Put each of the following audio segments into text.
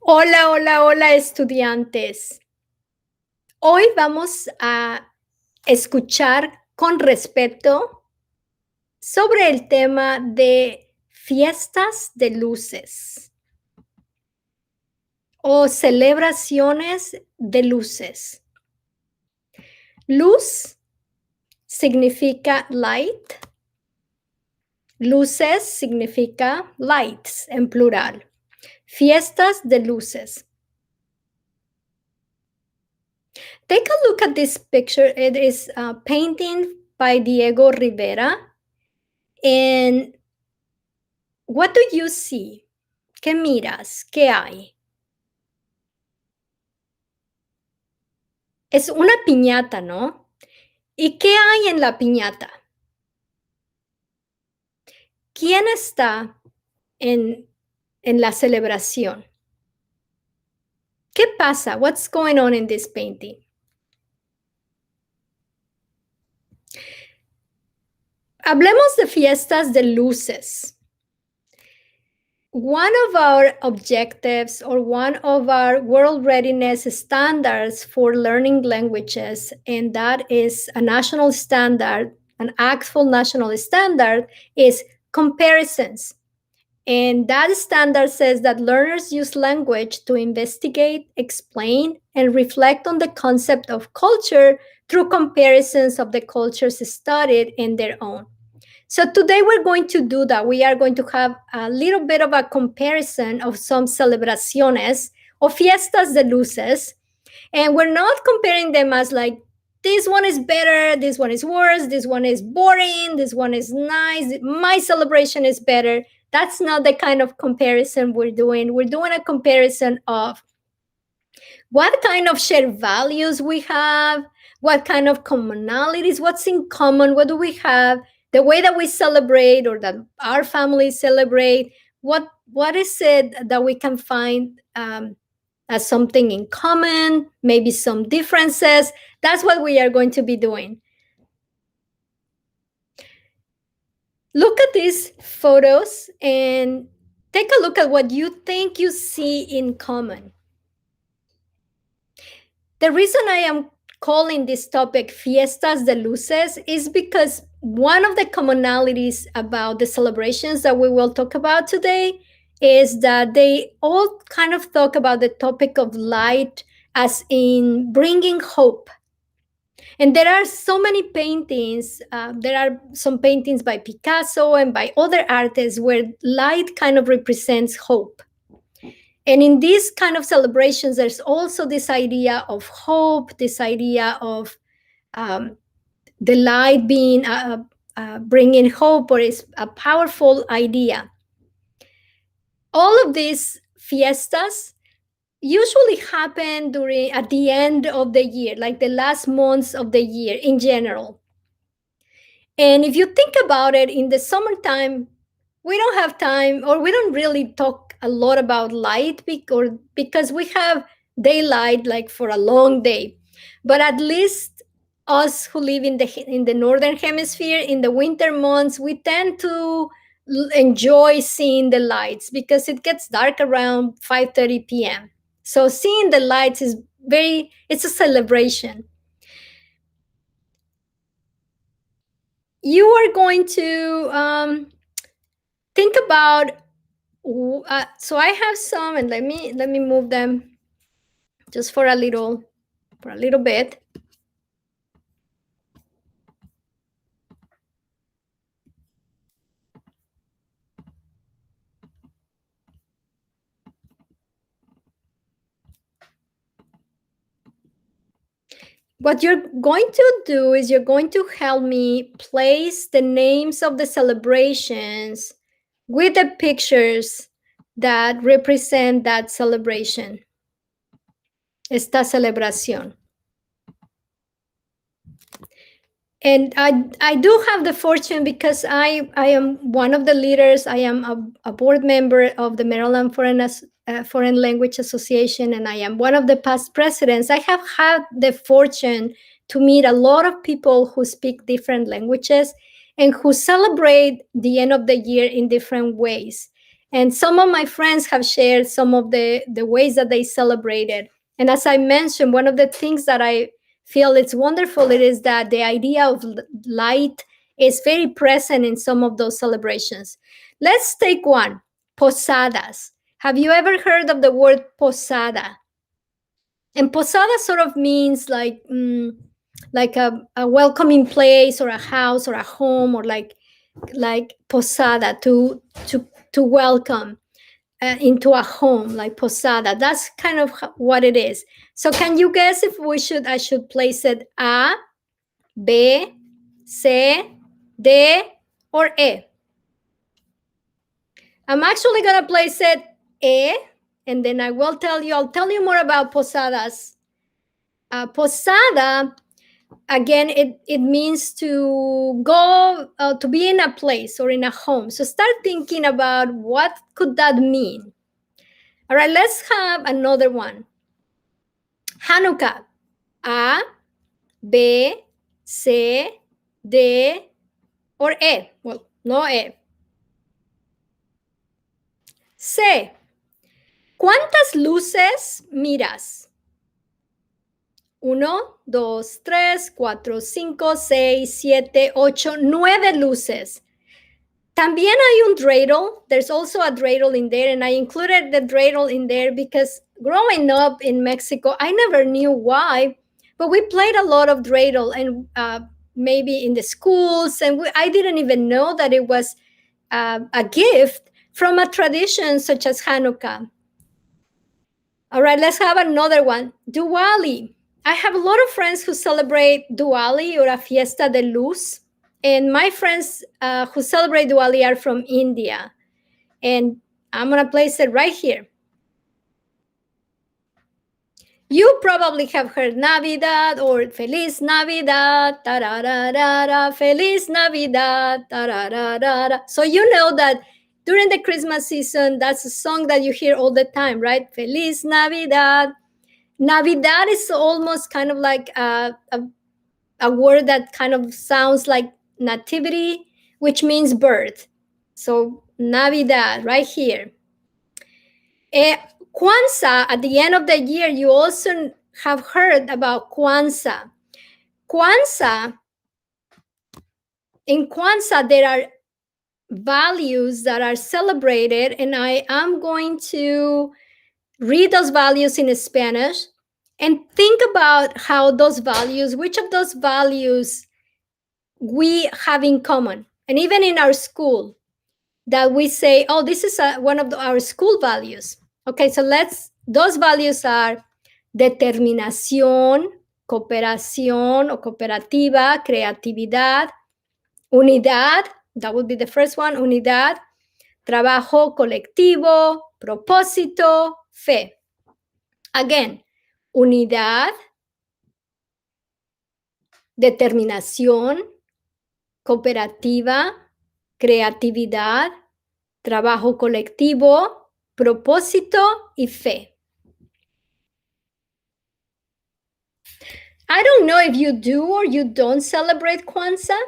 Hola, hola, hola, estudiantes. Hoy vamos a escuchar con respeto sobre el tema de fiestas de luces o celebraciones de luces. Luz significa light, luces significa lights en plural. Fiestas de luces. Take a look at this picture. It is a painting by Diego Rivera. And what do you see? ¿Qué miras? ¿Qué hay? Es una piñata, ¿no? ¿Y qué hay en la piñata? ¿Quién está en la celebración? ¿Qué pasa? What's going on in this painting? Hablemos de fiestas de luces. One of our objectives or one of our world readiness standards for learning languages, and that is a national standard, an actual national standard, is comparisons. And that standard says that learners use language to investigate, explain, and reflect on the concept of culture through comparisons of the cultures studied in their own. So today we're going to do that. We are going to have a little bit of a comparison of some celebraciones or fiestas de luces. And we're not comparing them as like, this one is better, this one is worse, this one is boring, this one is nice, my celebration is better. That's not the kind of comparison we're doing. We're doing a comparison of what kind of shared values we have, what kind of commonalities, what's in common, what do we have, the way that we celebrate or that our families celebrate, what is it that we can find as something in common, maybe some differences. That's what we are going to be doing. Look at these photos and take a look at what you think you see in common. The reason I am calling this topic Fiestas de Luces is because one of the commonalities about the celebrations that we will talk about today is that they all kind of talk about the topic of light as in bringing hope. And there are so many paintings. There are some paintings by Picasso and by other artists where light kind of represents hope. And in these kind of celebrations, there's also this idea of hope, this idea of the light being bringing hope, or is a powerful idea. All of these fiestas usually happen at the end of the year, like the last months of the year in general. And if you think about it, in the summertime, we don't have time, or we don't really talk a lot about light because we have daylight like for a long day. But at least us who live in the northern hemisphere, in the winter months, we tend to enjoy seeing the lights because it gets dark around 5:30 p.m. So seeing the lights is it's a celebration. You are going to think about, so I have some, and let me move them just for a little bit. What you're going to do is you're going to help me place the names of the celebrations with the pictures that represent that celebration, esta celebración. And I do have the fortune, because I am one of the leaders. I am a board member of the Maryland Foreign Language Association, and I am one of the past presidents. I have had the fortune to meet a lot of people who speak different languages and who celebrate the end of the year in different ways. And some of my friends have shared some of the ways that they celebrated. And as I mentioned, one of the things that I feel it's wonderful, it is that the idea of light is very present in some of those celebrations. Let's take one, Posadas. Have you ever heard of the word posada? And posada sort of means like a welcoming place or a house or a home, or like posada, to welcome into a home, like posada. That's kind of what it is. So can you guess if I should place it A, B, C, D, or E? I'm actually gonna place it E, and then I'll tell you more about posadas. Posada, again, it means to go, to be in a place or in a home. So start thinking about what could that mean. All right, let's have another one. Hanukkah. A, B, C, D, or E. Well, no E. C. ¿Cuántas luces miras? 1, 2, 3, 4, 5, 6, 7, 8, 9 luces. También hay un dreidel. There's also a dreidel in there, and I included the dreidel in there because growing up in Mexico, I never knew why, but we played a lot of dreidel, and maybe in the schools, and I didn't even know that it was a gift from a tradition such as Hanukkah. All right, let's have another one. Diwali. I have a lot of friends who celebrate Diwali or a Fiesta de Luz. And my friends who celebrate Diwali are from India. And I'm going to place it right here. You probably have heard Navidad or Feliz Navidad, tararara, Feliz Navidad, tararara. So you know that during the Christmas season, that's a song that you hear all the time, right? Feliz Navidad. Navidad is almost kind of like a word that kind of sounds like nativity, which means birth. So Navidad, right here. Kwanza, at the end of the year, you also have heard about Kwanza. Kwanza, in Kwanza, there are values that are celebrated, and I am going to read those values in Spanish and think about how those values, which of those values we have in common. And even in our school, that we say, oh, this is one of our school values. Okay, so those values are determinación, cooperación o cooperativa, creatividad, unidad, that would be the first one, unidad, trabajo colectivo, propósito, fe. Again, unidad, determinación, cooperativa, creatividad, trabajo colectivo, propósito y fe. I don't know if you do or you don't celebrate Kwanzaa,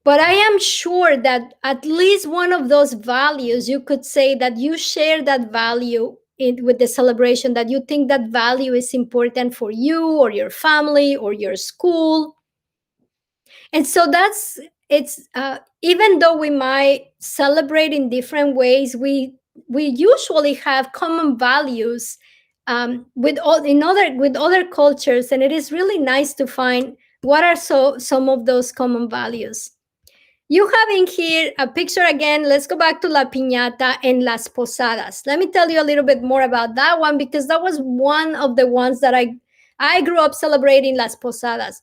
but I am sure that at least one of those values, you could say that you share that value with the celebration, that you think that value is important for you or your family or your school. And so it's even though we might celebrate in different ways, we usually have common values with other cultures, and it is really nice to find what are some of those common values. You have in here a picture again. Let's go back to La Piñata and Las Posadas. Let me tell you a little bit more about that one, because that was one of the ones that I grew up celebrating, Las Posadas.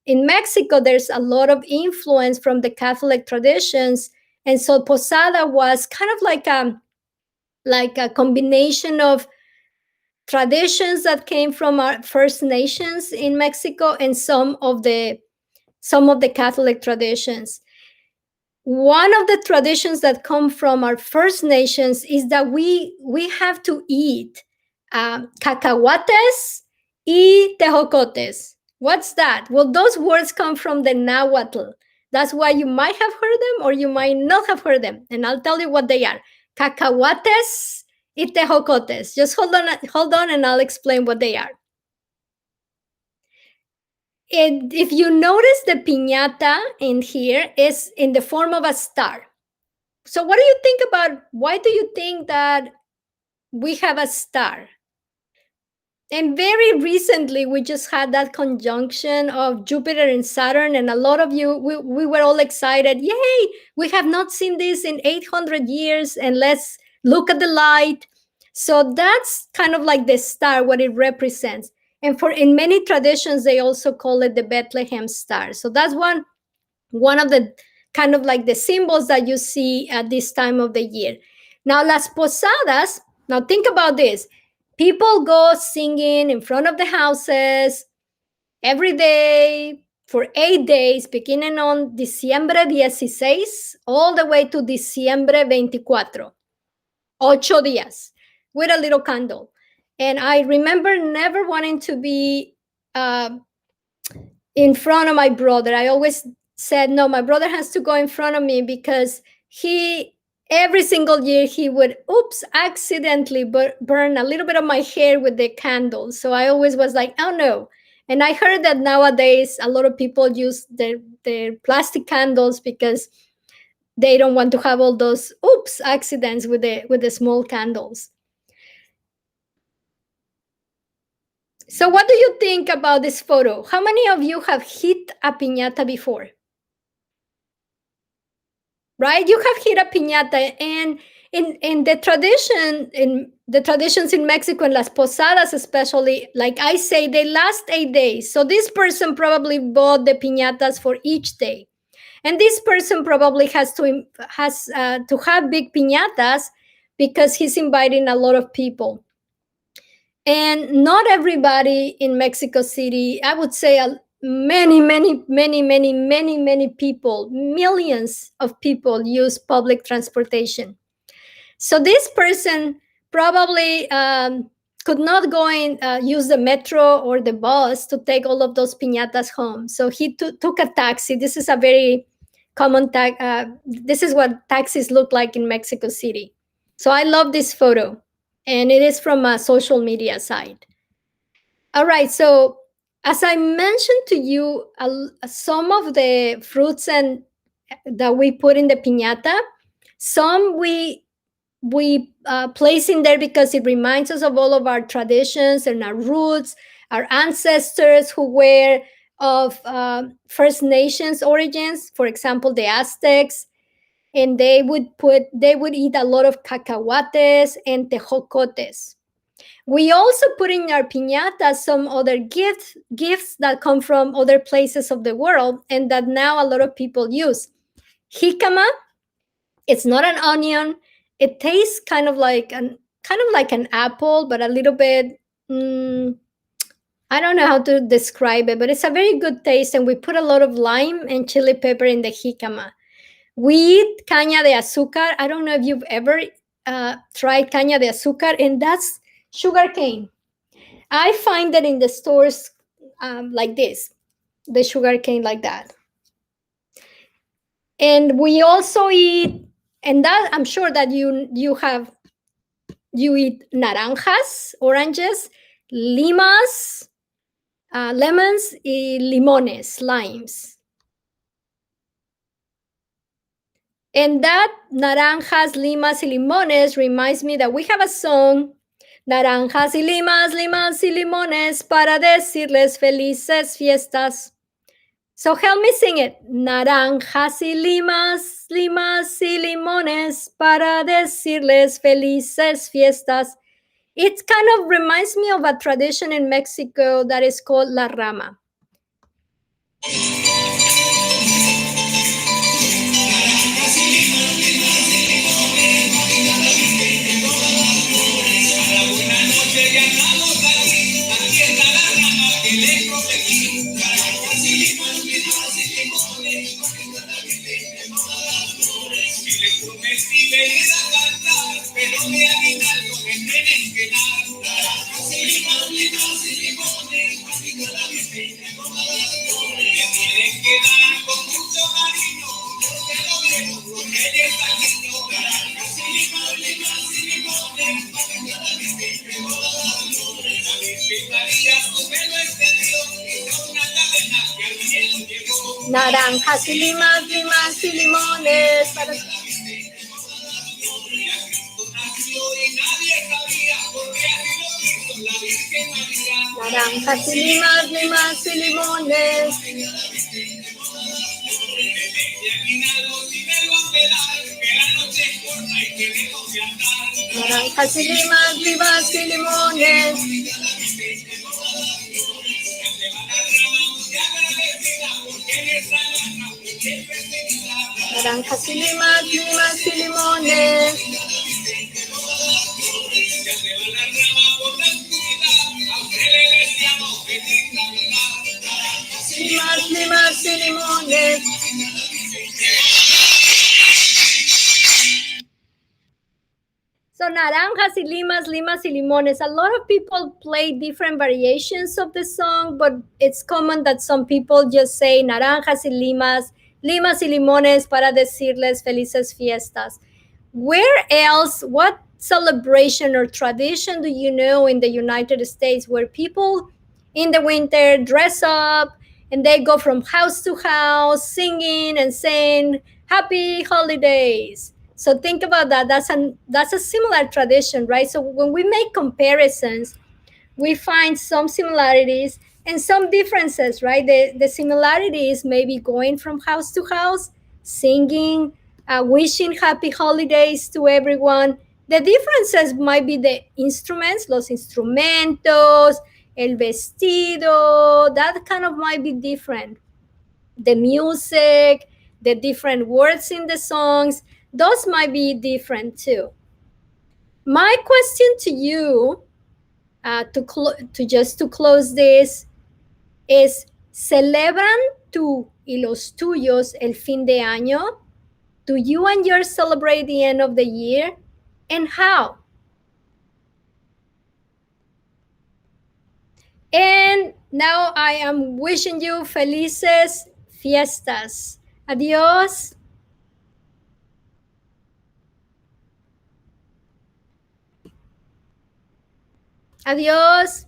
In Mexico, there's a lot of influence from the Catholic traditions. And so Posada was kind of like a combination of traditions that came from our First Nations in Mexico and some of the Catholic traditions. One of the traditions that come from our First Nations is that we have to eat cacahuates y tejocotes. What's that? Well, those words come from the Nahuatl. That's why you might have heard them or you might not have heard them. And I'll tell you what they are. cacahuates y tejocotes. Just hold on, and I'll explain what they are. And if you notice, the piñata in here is in the form of a star. So what do you think about, why do you think that we have a star? And very recently, we just had that conjunction of Jupiter and Saturn, and a lot of you, we were all excited. Yay, we have not seen this in 800 years, and let's look at the light. So that's kind of like the star, what it represents. And for in many traditions, they also call it the Bethlehem star. So that's one of the kind of like the symbols that you see at this time of the year. Now, las posadas, now think about this. People go singing in front of the houses every day for 8 days, beginning on Diciembre 16, all the way to Diciembre 24. 8 días, with a little candle. And I remember never wanting to be in front of my brother. I always said, no, my brother has to go in front of me, because every single year he would, accidentally burn a little bit of my hair with the candle. So I always was like, oh no. And I heard that nowadays a lot of people use their plastic candles because they don't want to have all those accidents with the small candles. So what do you think about this photo? How many of you have hit a piñata before? Right? You have hit a piñata, and in the traditions in Mexico, in las posadas especially, like I say, they last 8 days. So this person probably bought the piñatas for each day. And this person probably has to have big piñatas because he's inviting a lot of people. And not everybody in Mexico City, I would say many people, millions of people use public transportation. So this person probably could not go and use the metro or the bus to take all of those piñatas home. So he took a taxi. This is a very common this is what taxis look like in Mexico City. So I love this photo, and it is from a social media site. All right, so as I mentioned to you, some of the fruits and that we put in the piñata, some we place in there because it reminds us of all of our traditions and our roots, our ancestors who were of First Nations origins, for example, the Aztecs, and they would eat a lot of cacahuates and tejocotes. We also put in our piñata some other gifts that come from other places of the world, and that now a lot of people use. Jicama, it's not an onion. It tastes kind of like an apple, but a little bit. I don't know how to describe it, but it's a very good taste, and we put a lot of lime and chili pepper in the jicama. We eat caña de azúcar. I don't know if you've ever tried caña de azúcar, and that's sugar cane. I find that in the stores like this, the sugar cane like that. And we also eat, and that I'm sure that you eat naranjas, oranges, limas, lemons, y limones, limes. And that naranjas, limas, y limones reminds me that we have a song, naranjas y limas, limas y limones, para decirles felices fiestas. So help me sing it. Naranjas y limas, limas y limones, para decirles felices fiestas. It kind of reminds me of a tradition in Mexico that is called La Rama. Naranjas y limas, limas y limones. Naranjas y limas, limas y limones. Naranjas y limas, limas y limones. Naranjas y limas, limas y limones. Limas, limas y limones. So naranjas y limas, limas y limones. A lot of people play different variations of the song, but it's common that some people just say naranjas y limas, limas y limones para decirles felices fiestas. Where else, what celebration or tradition do you know in the United States where people in the winter dress up and they go from house to house singing and saying happy holidays? So think about that. That's a similar tradition, right? So when we make comparisons, we find some similarities and some differences, right? The similarity is maybe going from house to house, singing, wishing happy holidays to everyone. The differences might be the instruments, los instrumentos, el vestido, that kind of might be different. The music, the different words in the songs, those might be different too. My question to you, to close this, is ¿celebran tú y los tuyos el fin de año? Do you and yours celebrate the end of the year? And how? And now I am wishing you felices fiestas. Adiós. Adiós.